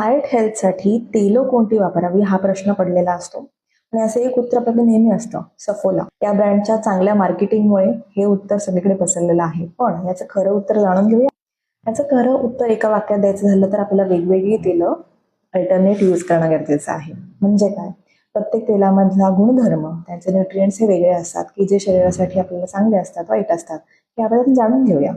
Heart हेल्थसाठी तेलं कोणती वापरावी हा प्रश्न पडलेला असतो आणि असं एक उत्तर आपल्याकडे नेहमी असतं सफोला. त्या ब्रँडच्या चांगल्या मार्केटिंगमुळे हे उत्तर सगळीकडे पसरलेलं आहे. पण याचं खरं उत्तर जाणून घेऊया. याचं खरं उत्तर एका वाक्यात द्यायचं झालं तर आपल्याला वेगवेगळी तेलं अल्टरनेट यूज करणं गरजेचं आहे. म्हणजे काय, प्रत्येक तेलामधला गुणधर्म, त्यांचे न्यूट्रिएंट्स हे वेगळे असतात की जे शरीरासाठी आपल्याला चांगले असतात, वाईट असतात, हे आपल्याला जाणून घेऊया.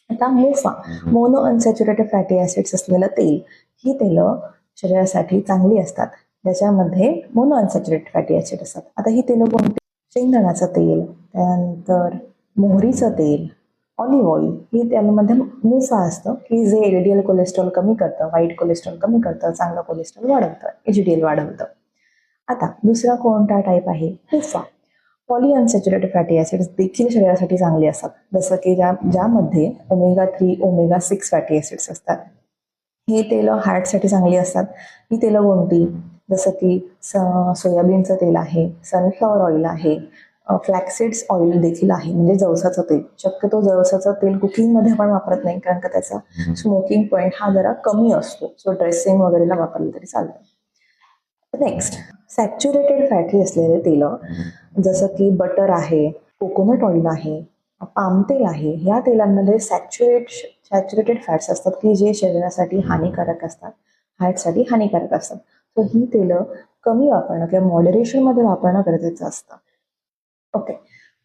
आता MOFA, mono unsaturated fatty acids असलेलं तेल, ही तेलं शरीरासाठी चांगली असतात. ज्याच्यामध्ये मोनो अनसॅच्युरेटेड फॅटी ऍसिड असतात. आता ही तेलं कोणती? शेंगदाण्याचं तेल, त्यानंतर मोहरीचं तेल, ऑलिव्ह ऑइल, ही त्यामध्ये मोफा असतं की जे एलडीएल कोलेस्ट्रॉल कमी करतं, वाईट कोलेस्ट्रॉल कमी करतं, चांगलं कोलेस्ट्रॉल वाढवतं, एचडीएल वाढवतं. आता दुसरा कोणता टाईप आहे? हुफा. पॉली अनसॅच्युरेटेड फॅटी ऍसिड्स देखील शरीरासाठी चांगले असतात, जसं की ज्यामध्ये ओमेगा 3, ओमेगा 6 फॅटी ऍसिड्स असतात. ही तेलं हार्टसाठी चांगली असतात. ही तेलं कोणती? जसं की सोयाबीनचं तेल आहे, सनफ्लॉवर ऑइल आहे, फ्लॅक्सीड्स ऑइल देखील आहे, म्हणजे जवसाचं तेल. शक्यतो जवसाचं तेल कुकिंगमध्ये आपण वापरत नाही, कारण का त्याचा स्मोकिंग पॉईंट हा जरा कमी असतो. सो ड्रेसिंग वगैरेला वापरलं तरी चालतं. नेक्स्ट, सॅच्युरेटेड फॅटी असलेले तेलं, जसं की बटर आहे, कोकोनट ऑइल आहे, पाम तेल आहे. ह्या तेलांमध्ये सॅच्युरेटेड फॅट्स असतात की जे शरीरासाठी हानिकारक असतात, हार्टसाठी हानिकारक असतात. तर ही तेलं कमी वापरणं किंवा मॉडरेशनमध्ये वापरणं गरजेचं असतं. ओके,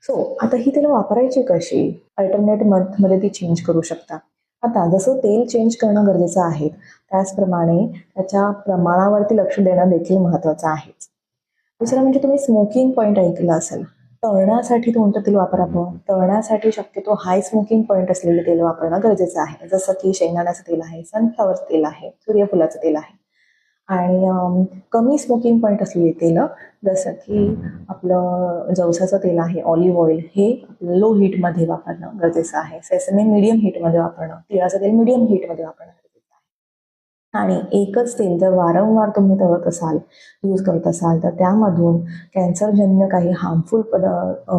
सो आता ही तेलं वापरायची कशी? अल्टरनेट मंथमध्ये ती चेंज करू शकता. आता जसं तेल चेंज करणं गरजेचं आहे, त्याचप्रमाणे त्याच्या प्रमाणावरती लक्ष देणं देखील महत्त्वाचं आहे. दुसरं म्हणजे तुम्ही स्मोकिंग पॉईंट ऐकलं असेल. तळण्यासाठी कोणतं तेल वापरावं? तळण्यासाठी शक्यतो हाय स्मोकिंग पॉईंट असलेले तेल वापरणं गरजेचं आहे, जसं की शेंगदाण्याचं तेल आहे, सनफ्लॉवर तेल आहे, सूर्यफुलाचं तेल आहे. आणि कमी स्मोकिंग पॉईंट असलेली तेलं, जसं की आपलं जवसाचं तेल आहे, ऑलिव्ह ऑइल, हे लो हीटमध्ये वापरणं गरजेचं आहे. सेसमे मीडियम हीटमध्ये वापरणं, तिळाचं तेल मीडियम हीटमध्ये वापरणं गरजेचं आहे. आणि एकच तेल जर वारंवार तुम्ही तळत असाल, यूज करत असाल, तर त्यामधून कॅन्सरजन्य काही हार्मफुल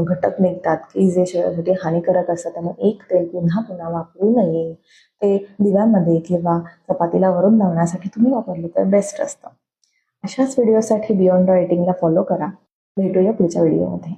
घटक निघतात की जे शरीरासाठी हानिकारक असतात. त्यामुळे एक तेल पुन्हा पुन्हा वापरू नये. ते दिव्यामध्ये किंवा चपातीला वरून लावण्यासाठी तुम्ही वापरले तर बेस्ट असतं. अशाच व्हिडिओसाठी बियॉन्ड डाएटिंगला फॉलो करा. भेटूया पुढच्या व्हिडिओमध्ये.